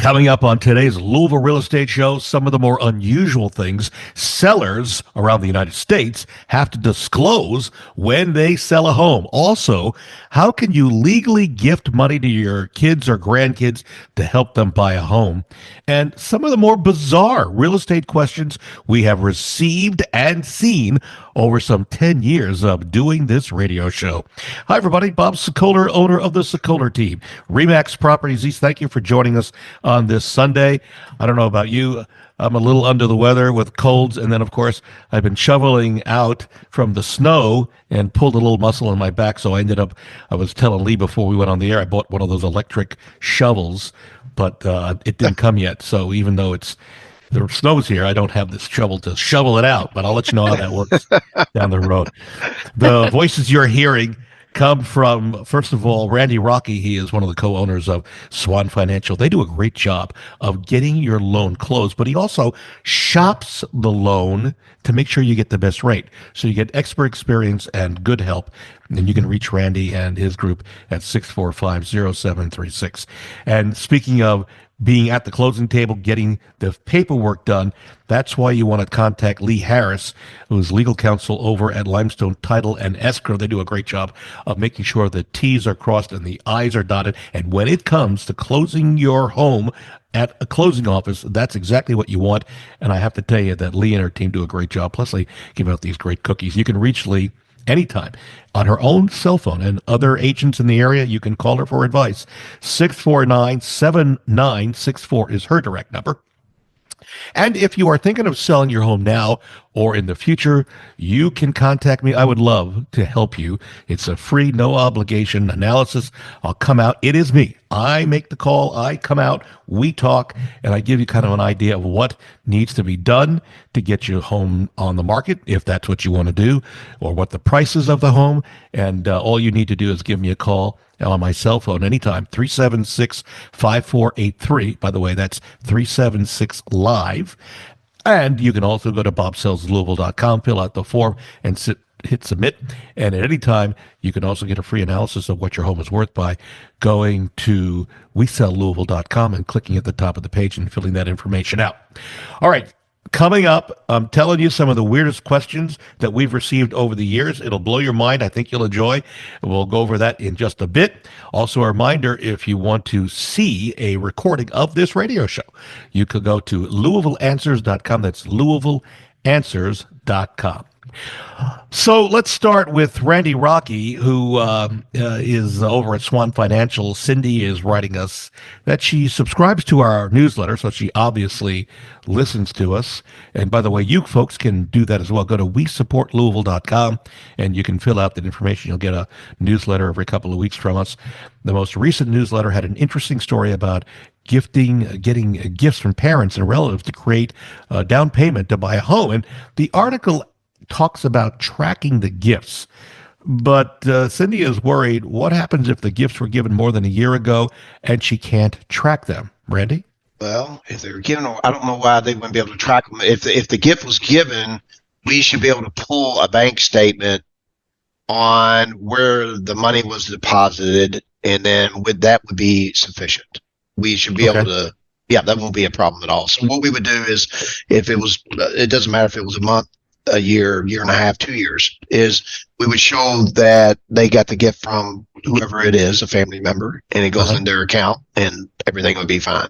Coming up on today's Louisville Real Estate Show, some of the more unusual things sellers around the United States have to disclose when they sell a home. Also, how can you legally gift money to your kids or grandkids to help them buy a home? And some of the more bizarre real estate questions we have received and seen over some 10 years of doing this radio show. Hi, everybody. Bob Sokoler, owner of the Sokoler team. Remax Properties East, thank you for joining us on this Sunday. I don't know about you. I'm a little under the weather with colds. And then, of course, I've been shoveling out from the snow and pulled a little muscle in my back. So I was telling Lee before we went on the air, I bought one of those electric shovels, but it didn't come yet. So even though the snow's here, I don't have this shovel to shovel it out, but I'll let you know how that works down the road. The voices you're hearing come from, first of all, Randy Rocky. He is one of the co-owners of Swan Financial. They do a great job of getting your loan closed, but he also shops the loan to make sure you get the best rate. So you get expert experience and good help. And you can reach Randy and his group at 645-0736. And speaking of being at the closing table, getting the paperwork done, that's why you want to contact Lee Harris, who's legal counsel over at Limestone Title and Escrow. They do a great job of making sure the T's are crossed and the I's are dotted. And when it comes to closing your home at a closing office, that's exactly what you want. And I have to tell you that Lee and her team do a great job. Plus, they give out these great cookies. You can reach Lee anytime on her own cell phone, and other agents in the area, you can call her for advice. 649-7964 is her direct number. And if you are thinking of selling your home now or in the future, you can contact me. I would love to help you. It's a free, no obligation analysis. I'll come out. It is me. I make the call. I come out. We talk, and I give you kind of an idea of what needs to be done to get your home on the market, if that's what you want to do, or what the prices of the home. And all you need to do is give me a call on my cell phone anytime, 376-5483. By the way, that's 376-LIVE. And you can also go to bobsellslouisville.com, fill out the form, and hit submit. And at any time, you can also get a free analysis of what your home is worth by going to wesellouisville.com and clicking at the top of the page and filling that information out. All right. Coming up, I'm telling you some of the weirdest questions that we've received over the years. It'll blow your mind. I think you'll enjoy. We'll go over that in just a bit. Also, a reminder, if you want to see a recording of this radio show, you could go to LouisvilleAnswers.com. That's LouisvilleAnswers.com. So let's start with Randy Rocky, who is over at Swan Financial. Cindy is writing us that she subscribes to our newsletter, so she obviously listens to us. And by the way, you folks can do that as well. Go to WeSupportLouisville.com, and you can fill out that information. You'll get a newsletter every couple of weeks from us. The most recent newsletter had an interesting story about getting gifts from parents and relatives to create a down payment to buy a home. And the article talks about tracking the gifts. But Cindy is worried, what happens if the gifts were given more than a year ago and she can't track them? Randy? Well, if they were given, I don't know why they wouldn't be able to track them. If the gift was given, we should be able to pull a bank statement on where the money was deposited, and then that would be sufficient. We should be able to, that won't be a problem at all. So what we would do is, if it was, it doesn't matter if it was a month, a year and a half, 2 years, is we would show that they got the gift from whoever it is, a family member, and it goes in their account, and everything would be fine.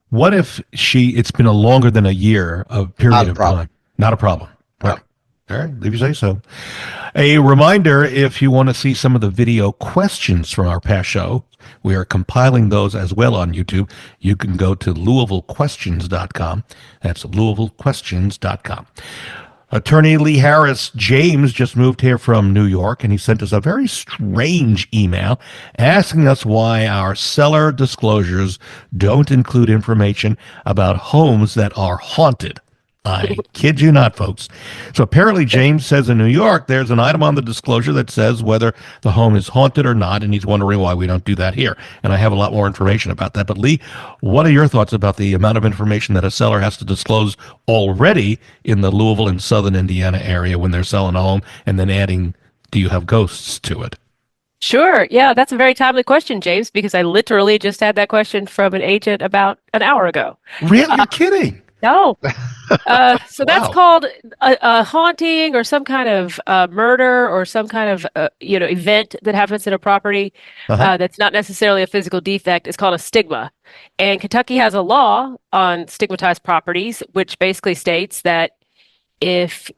What if it's been a longer than a year of period of time? Not a problem. No. All right, if you say so. A reminder, if you want to see some of the video questions from our past show, we are compiling those as well on YouTube. You can go to LouisvilleQuestions.com. That's LouisvilleQuestions.com. Attorney Lee Harris James just moved here from New York, and he sent us a very strange email asking us why our seller disclosures don't include information about homes that are haunted. I kid you not, folks. So apparently James says in New York, there's an item on the disclosure that says whether the home is haunted or not, and he's wondering why we don't do that here. And I have a lot more information about that. But Lee, what are your thoughts about the amount of information that a seller has to disclose already in the Louisville and Southern Indiana area when they're selling a home, and then adding, do you have ghosts to it? Sure. Yeah, that's a very timely question, James, because I literally just had that question from an agent about an hour ago. Really? Uh, You're kidding. no. So that's Wow. called a haunting or some kind of murder or some kind of event that happens in a property Uh-huh. that's not necessarily a physical defect. It's called a stigma. And Kentucky has a law on stigmatized properties, which basically states that if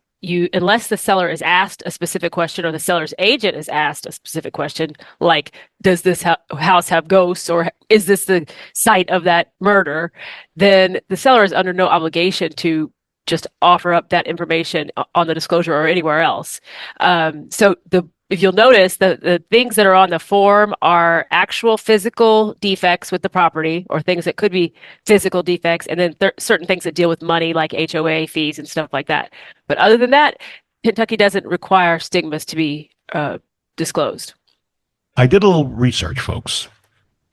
unless the seller is asked a specific question or the seller's agent is asked a specific question, like, does this house have ghosts or is this the site of that murder, then the seller is under no obligation to just offer up that information on the disclosure or anywhere else. So if you'll notice, the things that are on the form are actual physical defects with the property or things that could be physical defects, and then certain things that deal with money like HOA fees and stuff like that. But other than that, Kentucky doesn't require stigmas to be disclosed. I did a little research, folks,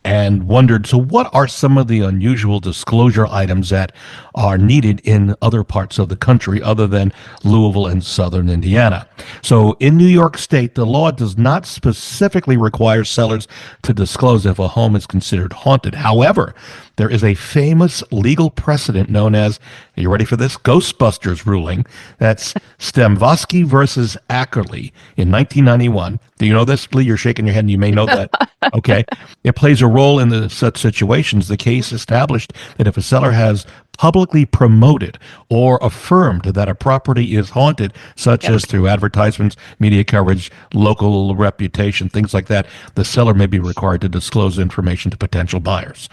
and wondered, so what are some of the unusual disclosure items that are needed in other parts of the country other than Louisville and southern Indiana? So in New York State, the law does not specifically require sellers to disclose if a home is considered haunted. However, there is a famous legal precedent known as, are you ready for this? Ghostbusters ruling. That's Stemvosky versus Ackerley in 1991. Do you know this, Lee? You're shaking your head and you may know that. Okay. It plays a role in such situations. The case established that if a seller has publicly promoted or affirmed that a property is haunted, such Yep. as through advertisements, media coverage, local reputation, things like that, the seller may be required to disclose information to potential buyers.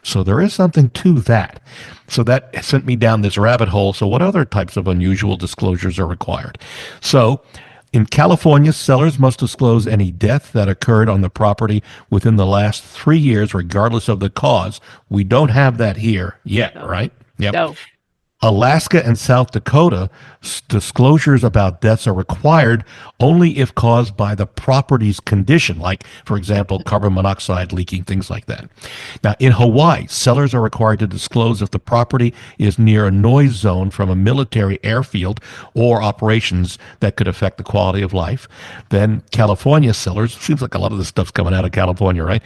So there is something to that. So that sent me down this rabbit hole. So what other types of unusual disclosures are required? So in California, sellers must disclose any death that occurred on the property within the last 3 years, regardless of the cause. We don't have that here yet, No. right? Yep. No. Alaska and South Dakota, disclosures about deaths are required only if caused by the property's condition, like, for example, carbon monoxide leaking, things like that. Now, in Hawaii, sellers are required to disclose if the property is near a noise zone from a military airfield or operations that could affect the quality of life. Then California sellers, seems like a lot of this stuff's coming out of California, right?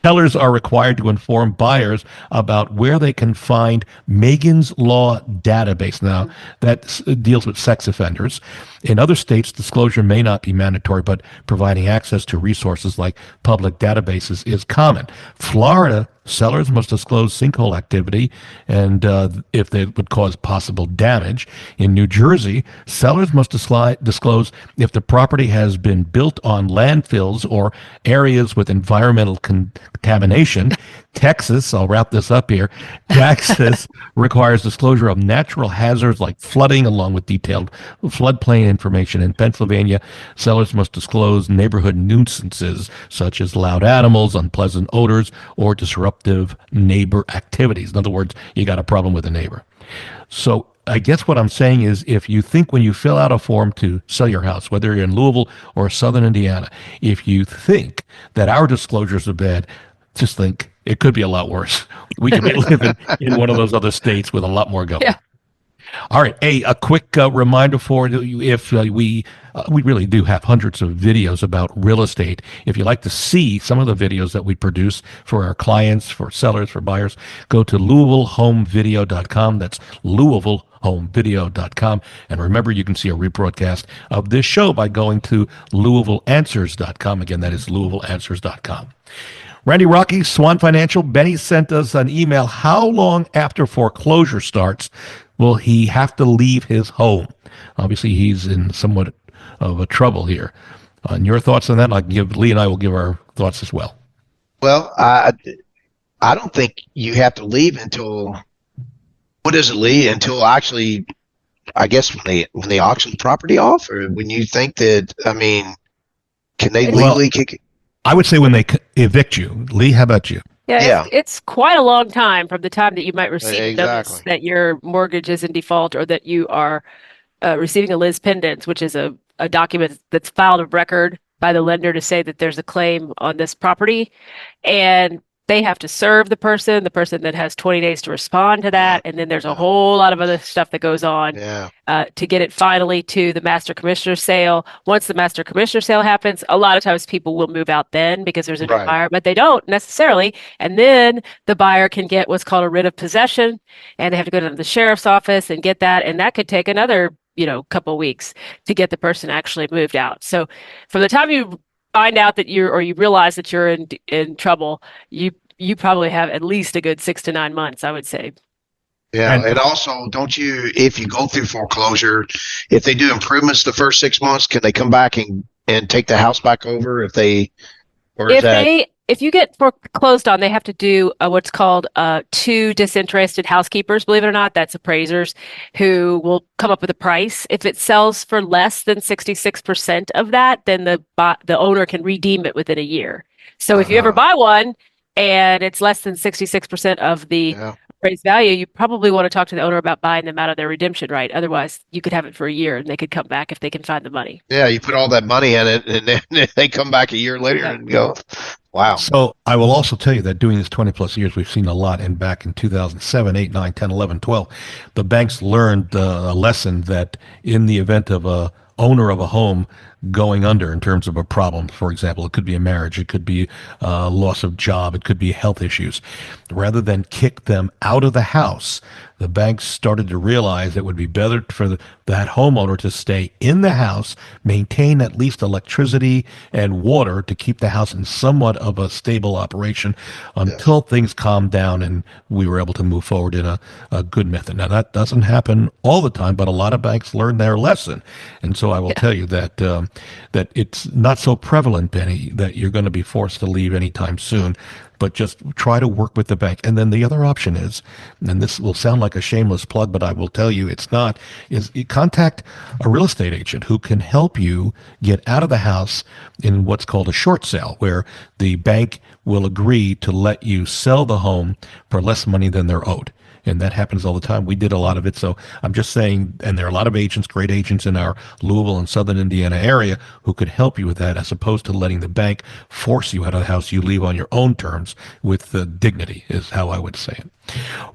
Sellers are required to inform buyers about where they can find Megan's Law database. Now, that deals with sex offenders. In other states, disclosure may not be mandatory, but providing access to resources like public databases is common. Florida, sellers must disclose sinkhole activity and if they would cause possible damage. In New Jersey, sellers must disclose if the property has been built on landfills or areas with environmental contamination. Texas, I'll wrap this up here. Texas requires disclosure of natural hazards like flooding, along with detailed floodplain information. In Pennsylvania, sellers must disclose neighborhood nuisances such as loud animals, unpleasant odors, or disruptive neighbor activities. In other words, you got a problem with a neighbor. So I guess what I'm saying is if you think when you fill out a form to sell your house, whether you're in Louisville or southern Indiana, if you think that our disclosures are bad, just think it could be a lot worse. We could be living in one of those other states with a lot more Yeah. going. All right, a quick reminder for you: if we really do have hundreds of videos about real estate. If you'd like to see some of the videos that we produce for our clients, for sellers, for buyers, go to LouisvilleHomeVideo.com. That's LouisvilleHomeVideo.com. And remember, you can see a rebroadcast of this show by going to LouisvilleAnswers.com. Again, that is LouisvilleAnswers.com. Randy Rocky, Swan Financial. Benny sent us an email. How long after foreclosure starts will he have to leave his home? Obviously, he's in somewhat of a trouble here. And your thoughts on that? I can give Lee and I will give our thoughts as well. Well, I don't think you have to leave until what is it, Lee? Until actually, I guess when they auction the property off, or when you think that, I mean, can they It's Well, legally kick it? I would say when they evict you. Lee, how about you? Yeah, it's Yeah, it's quite a long time from the time that you might receive a notice exactly. that your mortgage is in default or that you are receiving a lis pendens, which is a document that's filed of record by the lender to say that there's a claim on this property. And they have to serve the person then has 20 days to respond to that. And then there's a whole lot of other stuff that goes on to get it finally to the master commissioner sale. Once the master commissioner sale happens, a lot of times people will move out then because there's a new buyer, but they don't necessarily. And then the buyer can get what's called a writ of possession, and they have to go to the sheriff's office and get that. And that could take another, couple of weeks to get the person actually moved out. So from the time you find out that you realize that you're in trouble, you probably have at least a good 6 to 9 months, I would say. Yeah, and also, don't you, if you go through foreclosure, if they do improvements the first 6 months, can they come back and take the house back over if you get foreclosed on, they have to do what's called 2 disinterested housekeepers, believe it or not. That's appraisers who will come up with a price. If it sells for less than 66% of that, then the owner can redeem it within a year. So if you ever buy one and it's less than 66% of the appraised value, you probably want to talk to the owner about buying them out of their redemption right. Otherwise, you could have it for a year and they could come back if they can find the money. Yeah, you put all that money in it and then they come back a year later and go, wow. So I will also tell you that doing this 20 plus years, we've seen a lot. And back in 2007, 8, 9, 10, 11, 12, the banks learned a lesson that in the event of a owner of a home going under in terms of a problem, for example, it could be a marriage, it could be loss of job, it could be health issues. Rather than kick them out of the house, the banks started to realize it would be better for that homeowner to stay in the house, maintain at least electricity and water to keep the house in somewhat of a stable operation until things calmed down and we were able to move forward in a good method. Now, that doesn't happen all the time, but a lot of banks learn their lesson. And so I will tell you that that it's not so prevalent, Benny, that you're going to be forced to leave anytime soon. But just try to work with the bank. And then the other option is, and this will sound like a shameless plug, but I will tell you it's not, is you contact a real estate agent who can help you get out of the house in what's called a short sale, where the bank will agree to let you sell the home for less money than they're owed. And that happens all the time. We did a lot of it. So I'm just saying, and there are a lot of agents, great agents in our Louisville and Southern Indiana area who could help you with that, as opposed to letting the bank force you out of the house. You leave on your own terms with dignity, is how I would say it.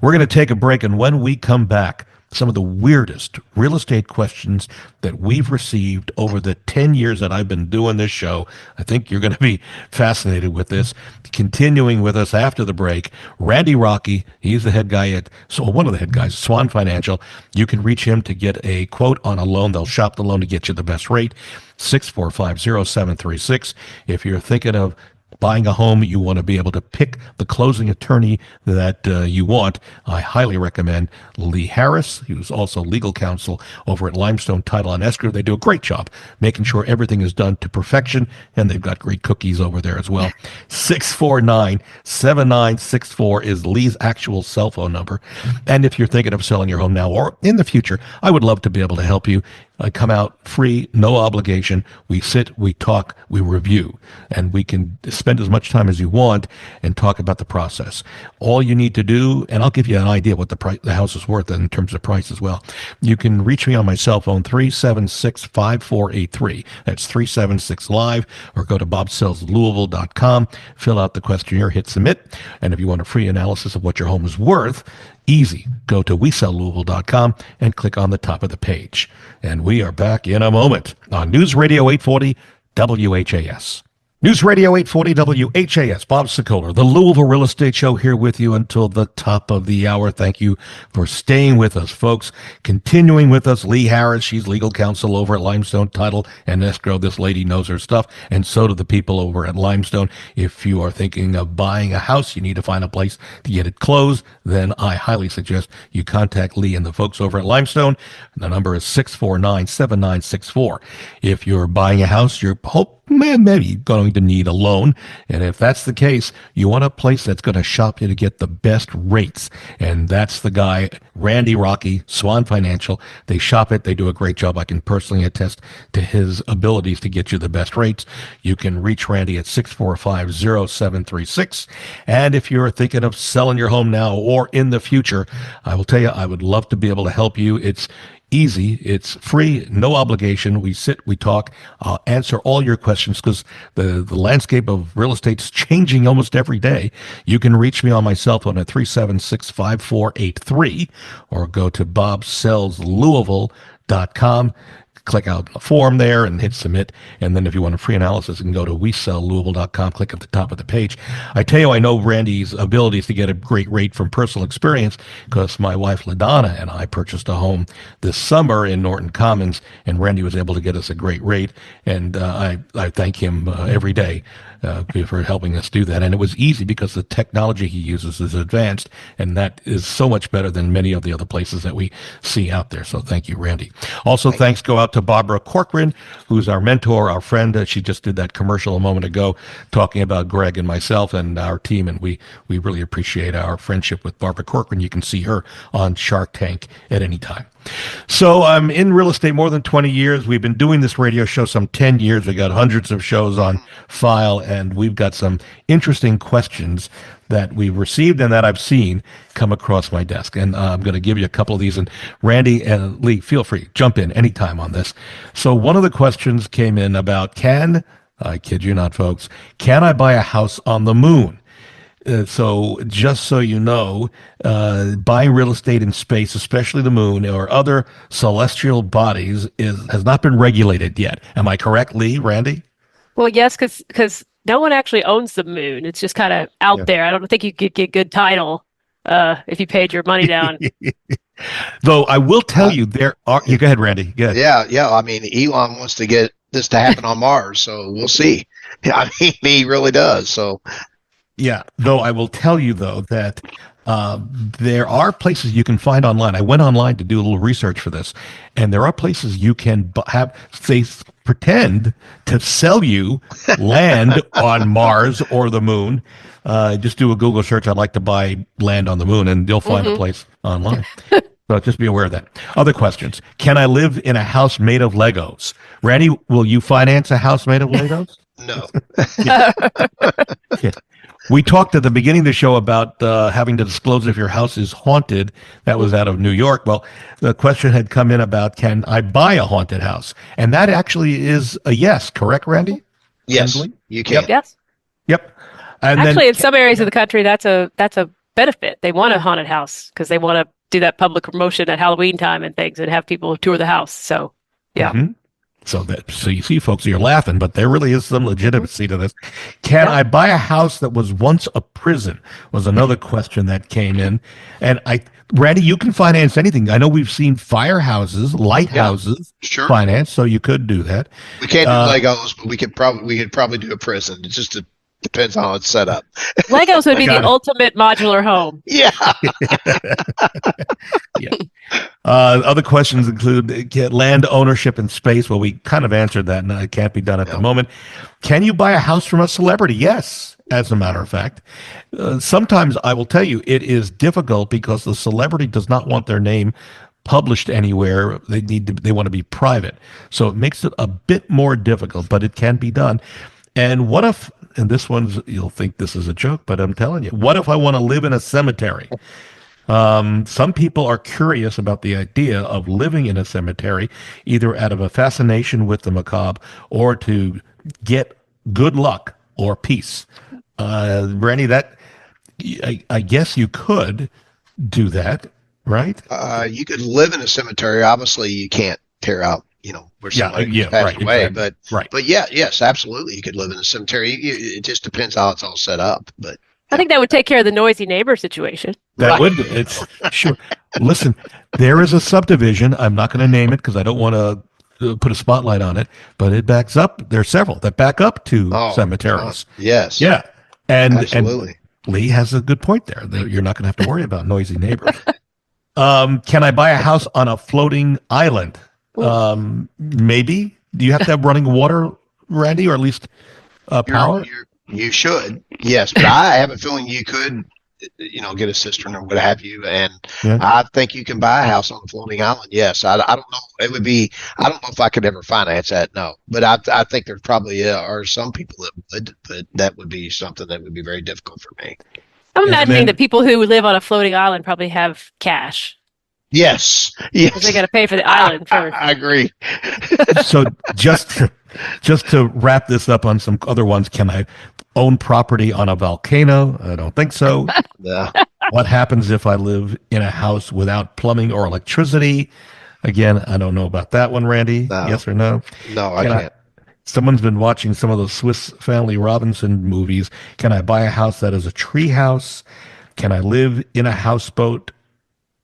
We're going to take a break. And when we come back, some of the weirdest real estate questions that we've received over the 10 years that I've been doing this show. I think you're going to be fascinated with this. Continuing with us after the break, Randy Rocky. He's the head guy one of the head guys, Swan Financial. You can reach him to get a quote on a loan. They'll shop the loan to get you the best rate. 6450736. If you're thinking of buying a home, you want to be able to pick the closing attorney that you want. I highly recommend Lee Harris, who's also legal counsel over at Limestone Title and Escrow. They do a great job making sure everything is done to perfection, and they've got great cookies over there as well. 649-7964 is Lee's actual cell phone number. And if you're thinking of selling your home now or in the future, I would love to be able to help you. I come out free, no obligation. We sit, we talk, we review, and we can spend as much time as you want and talk about the process. All you need to do, and I'll give you an idea what the house is worth in terms of price as well. You can reach me on my cell phone, 376-5483. That's 376-LIVE, or go to bobsellslouisville.com, fill out the questionnaire, hit submit. And if you want a free analysis of what your home is worth, easy. Go to WeSellLouisville.com and click on the top of the page. And we are back in a moment on News Radio 840 WHAS. News Radio 840 WHAS, Bob Sokoler, the Louisville Real Estate Show, here with you until the top of the hour. Thank you for staying with us, folks. Continuing with us, Lee Harris. She's legal counsel over at Limestone Title and Escrow. This lady knows her stuff, and so do the people over at Limestone. If you are thinking of buying a house, you need to find a place to get it closed, then I highly suggest you contact Lee and the folks over at Limestone. The number is 649-7964. If you're buying a house, maybe going to need a loan. And if that's the case, you want a place that's going to shop you to get the best rates. And that's the guy, Randy Rocky, Swan Financial. They shop it. They do a great job. I can personally attest to his abilities to get you the best rates. You can reach Randy at 6450736. And if you're thinking of selling your home now or in the future, I will tell you, I would love to be able to help you. easy. It's free, no obligation. We sit, we talk. I'll answer all your questions because the landscape of real estate's changing almost every day. You can reach me on my cell phone at 376-5483 or go to bobsellslouisville.com. Click out the form there and hit submit. And then if you want a free analysis, you can go to WeSellLouisville.com, click at the top of the page. I tell you, I know Randy's abilities to get a great rate from personal experience because my wife LaDonna and I purchased a home this summer in Norton Commons, and Randy was able to get us a great rate. And I thank him every day for helping us do that. And it was easy because the technology he uses is advanced, and that is so much better than many of the other places that we see out there. So thank you, Randy. Also, thanks go out to Barbara Corcoran, who's our mentor, our friend. She just did that commercial a moment ago talking about Greg and myself and our team, and we really appreciate our friendship with Barbara Corcoran. You can see her on Shark Tank at any time. So I'm in real estate more than 20 years. We've been doing this radio show some 10 years. We got hundreds of shows on file, and we've got some interesting questions that we've received and that I've seen come across my desk. And I'm going to give you a couple of these. And Randy and Lee, feel free, jump in anytime on this. So one of the questions came in about I kid you not, folks, can I buy a house on the moon? So just so you know, buying real estate in space, especially the moon or other celestial bodies, has not been regulated yet. Am I correct, Lee, Randy? Well, yes, because no one actually owns the moon. It's just kind of out there. I don't think you could get good title if you paid your money down. Though I will tell you, there are. You go ahead, Randy. Go ahead. Yeah. I mean, Elon wants to get this to happen on Mars, so we'll see. I mean, he really does. So. Yeah, though I will tell you, though, that there are places you can find online. I went online to do a little research for this, and there are places you can they pretend to sell you land on Mars or the moon. Just do a Google search, I'd like to buy land on the moon, and you'll find a place online. So just be aware of that. Other questions. Can I live in a house made of Legos? Randy, will you finance a house made of Legos? No. Yeah. We talked at the beginning of the show about having to disclose if your house is haunted. That was out of New York. Well, the question had come in about, can I buy a haunted house? And that actually is a yes, correct, Randy? Yes, Kinsley? you can. Yes. Yep. And Actually, then, in some areas of the country, that's a benefit. They want a haunted house because they want to do that public promotion at Halloween time and things and have people tour the house. So, yeah. Mhm. So you see, folks, you're laughing, but there really is some legitimacy to this. Can I buy a house that was once a prison? Was another question that came in, and Randy, you can finance anything. I know we've seen firehouses, lighthouses, Sure. finance, so you could do that. We can't do Legos, but we could probably do a prison. It just depends on how it's set up. Legos would be the ultimate modular home. Yeah. Yeah. Other questions include land ownership in space. Well, we kind of answered that, and it can't be done at the moment. Can you buy a house from a celebrity? Yes, as a matter of fact. Sometimes I will tell you it is difficult because the celebrity does not want their name published anywhere. They want to be private. So it makes it a bit more difficult, but it can be done. And what if, and this one's, you'll think this is a joke, but I'm telling you, what if I want to live in a cemetery? Some people are curious about the idea of living in a cemetery, either out of a fascination with the macabre or to get good luck or peace. Randy, I guess you could do that, right? You could live in a cemetery. Obviously, you can't tear out, where somebody passed away. Exactly. But yes, absolutely, you could live in a cemetery. It just depends how it's all set up. But I think that would take care of the noisy neighbor situation. That would. It's sure. Listen, there is a subdivision. I'm not going to name it because I don't want to put a spotlight on it, but it backs up. There are several that back up to cemeteries. Yes. Yeah. And absolutely. And Lee has a good point there. You're not going to have to worry about noisy neighbors. Can I buy a house on a floating island? Maybe. Do you have to have running water, Randy, or at least power? You should, yes, but I have a feeling you could, get a cistern or what have you, and I think you can buy a house on a floating island. Yes, I don't know. It would be. I don't know if I could ever finance that. No, but I think there probably are some people that would, but that would be something that would be very difficult for me. I'm imagining that people who live on a floating island probably have cash. Yes. because they got Yes. to pay for the island first. I agree. So just to wrap this up on some other ones, can I own property on a volcano? I don't think so. No, What happens if I live in a house without plumbing or electricity? Again, I don't know about that one, Randy. no, Yes or no? no, I Can I? can't. Someone's been watching some of those Swiss Family Robinson movies. Can I buy a house that is a tree house? Can I live in a houseboat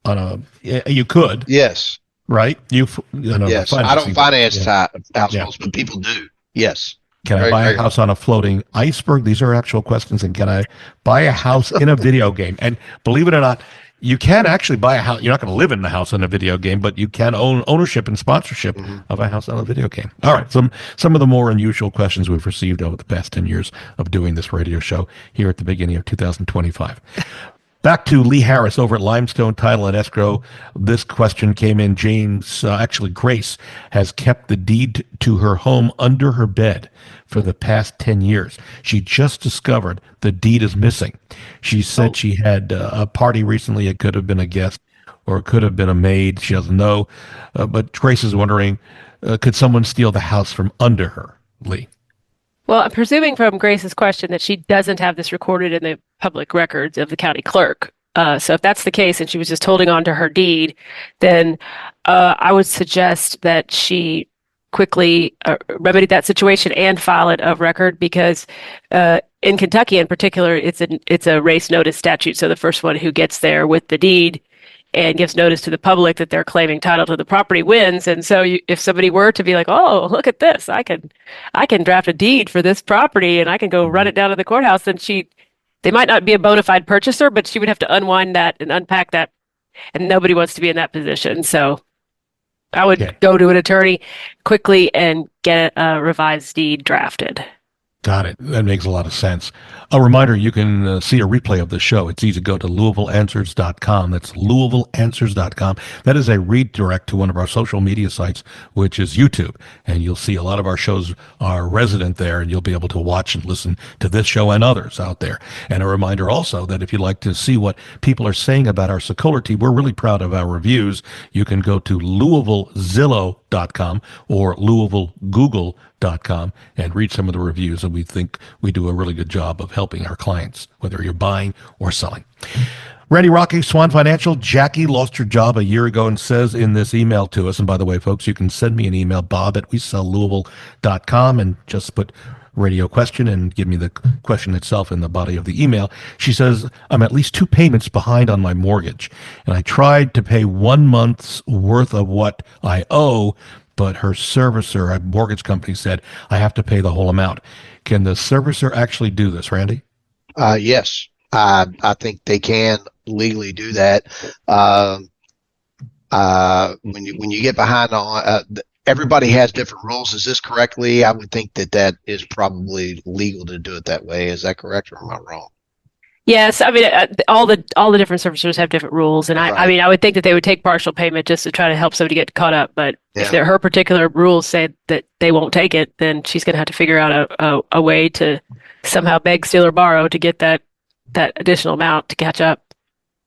on a? You could, Yes. right? You know, the Yes. I don't financing, but finance yeah, yeah. households, but people do. Yes. Can I Very, buy a very house often. on a floating iceberg? These are actual questions. And can I buy a house in a video game? And believe it or not, you can actually buy a house. You're not going to live in the house in a video game, but you can own ownership and sponsorship Hmm. of a house on a video game. All right. Some of the more unusual questions we've received over the past 10 years of doing this radio show here at the beginning of 2025. Back to Lee Harris over at Limestone Title and Escrow. This question came in. Actually, Grace has kept the deed to her home under her bed for the past 10 years. She just discovered the deed is missing. She said Oh, she had a party recently. It could have been a guest or it could have been a maid. She doesn't know. But Grace is wondering, could someone steal the house from under her, Lee? well, I'm presuming from Grace's question that she doesn't have this recorded in the public records of the county clerk. So if that's the case and she was just holding on to her deed, then I would suggest that she quickly remedy that situation and file it of record because in Kentucky in particular, it's a race notice statute. So the first one who gets there with the deed and gives notice to the public that they're claiming title to the property wins. And so if somebody were to be like, "Oh, look at this. I can draft a deed for this property and I can go run it down to the courthouse," then they might not be a bona fide purchaser, but she would have to unwind that and unpack that, and nobody wants to be in that position. So I would Okay. go to an attorney quickly and get a revised deed drafted. Got it. That makes a lot of sense. A reminder, you can see a replay of the show. It's easy. Go to LouisvilleAnswers.com. That's LouisvilleAnswers.com. That is a redirect to one of our social media sites, which is YouTube. And you'll see a lot of our shows are resident there, and you'll be able to watch and listen to this show and others out there. And a reminder also that if you'd like to see what people are saying about our Sokoler team, we're really proud of our reviews. You can go to LouisvilleZillow.com or LouisvilleGoogle.com and read some of the reviews, and we think we do a really good job of helping our clients, whether you're buying or selling. Randy Rocky, Swan Financial. Jackie lost her job a year ago and says in this email to us, and by the way, folks, you can send me an email, bob@wesellouisville.com, and just put radio question and give me the question itself in the body of the email. She says, I'm at least 2 payments behind on my mortgage, and I tried to pay 1 month's worth of what I owe, but her servicer, a mortgage company, said I have to pay the whole amount. Can the servicer actually do this, Randy? Yes, I think they can legally do that. When you get behind on, everybody has different rules. Is this correctly? I would think that is probably legal to do it that way. Is that correct, or am I wrong? Yes, I mean all the different servicers have different rules, and I Right. mean I would think that they would take partial payment just to try to help somebody get caught up. But if Yeah. her particular rules say that they won't take it, then she's going to have to figure out a way to somehow beg, steal, or borrow to get that additional amount to catch up.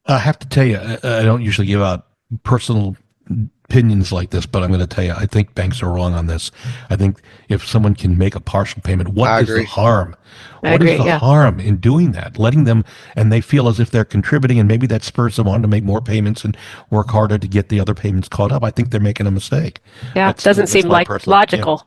I have to tell you, I don't usually give out personal opinions like this, but I'm going to tell you, I think banks are wrong on this. I think if someone can make a partial payment, what I is the agree. harm? I What is agree. the Yeah, harm in doing that? Letting them, and they feel as if they're contributing, and maybe that spurs them on to make more payments and work harder to get the other payments caught up. I think they're making a mistake. yeah, doesn't That's seem my like personal, yeah. logical.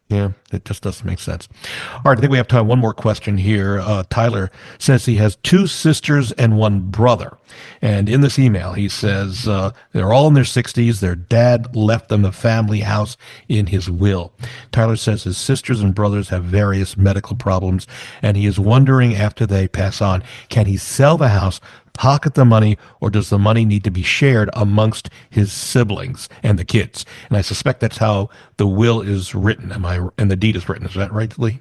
Yeah, it just doesn't make sense. All right, I think we have time. One more question here. Tyler says he has 2 sisters and 1 brother. And in this email, he says they're all in their 60s. Their dad left them a family house in his will. Tyler says his sisters and brothers have various medical problems, and he is wondering after they pass on, can he sell the house, pocket the money, or does the money need to be shared amongst his siblings and the kids? And I suspect that's how the will is written. And the deed is written. Is that right, Lee?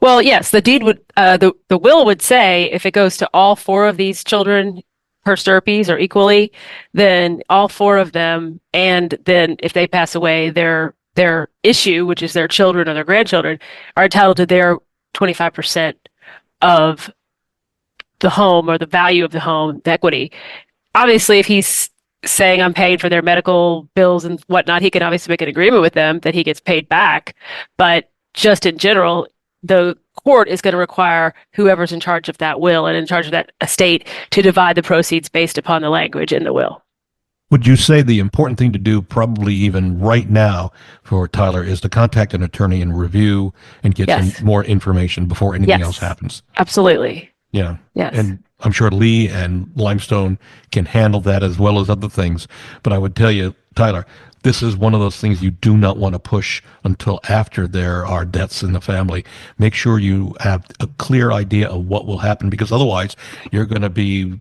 Well, yes, the deed would the will would say if it goes to all 4 of these children per stirpes or equally, then all 4 of them, and then if they pass away, their issue, which is their children or their grandchildren, are entitled to their 25% of the home or the value of the home, the equity. Obviously, if he's saying I'm paying for their medical bills and whatnot, he can obviously make an agreement with them that he gets paid back. But just in general, the court is going to require whoever's in charge of that will and in charge of that estate to divide the proceeds based upon the language in the will. Would you say the important thing to do, probably even right now for Tyler, is to contact an attorney and review and get some Yes. more information before anything else Yes. happens? Absolutely. Yeah. Yes. And I'm sure Lee and Limestone can handle that as well as other things. But I would tell you, Tyler, this is one of those things you do not want to push until after there are deaths in the family. Make sure you have a clear idea of what will happen, because otherwise you're going to be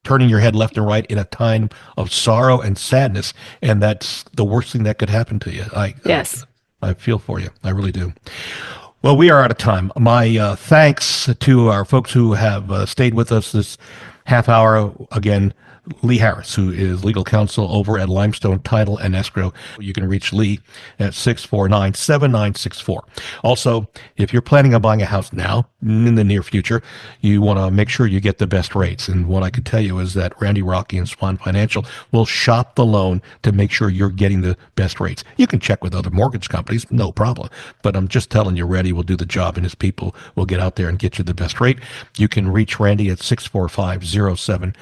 turning your head left and right in a time of sorrow and sadness. And that's the worst thing that could happen to you. Yes. I feel for you. I really do. Well, we are out of time. My thanks to our folks who have stayed with us this half hour. Again, Lee Harris, who is legal counsel over at Limestone Title and Escrow. You can reach Lee at 649-7964. Also, if you're planning on buying a house now, in the near future, you want to make sure you get the best rates. And what I can tell you is that Randy Rocky and Swan Financial will shop the loan to make sure you're getting the best rates. You can check with other mortgage companies, no problem. But I'm just telling you, Randy will do the job, and his people will get out there and get you the best rate. You can reach Randy at 645-0736.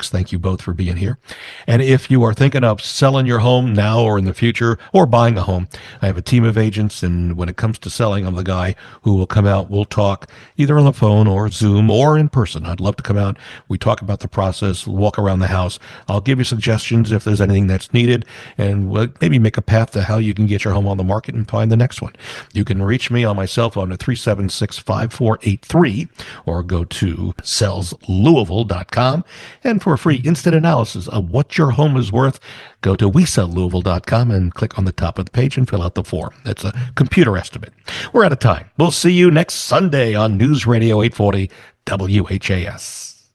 Thank you both for being here. And if you are thinking of selling your home now or in the future, or buying a home, I have a team of agents, and when it comes to selling, I'm the guy who will come out. We'll talk either on the phone or Zoom or in person. I'd love to come out. We talk about the process, walk around the house. I'll give you suggestions if there's anything that's needed, and we'll maybe make a path to how you can get your home on the market and find the next one. You can reach me on my cell phone at 376-5483, or go to sellslouisville.com. And for a free instant analysis of what your home is worth, go to WeSellLouisville.com and click on the top of the page and fill out the form. That's a computer estimate. We're out of time. We'll see you next Sunday on News Radio 840 WHAS.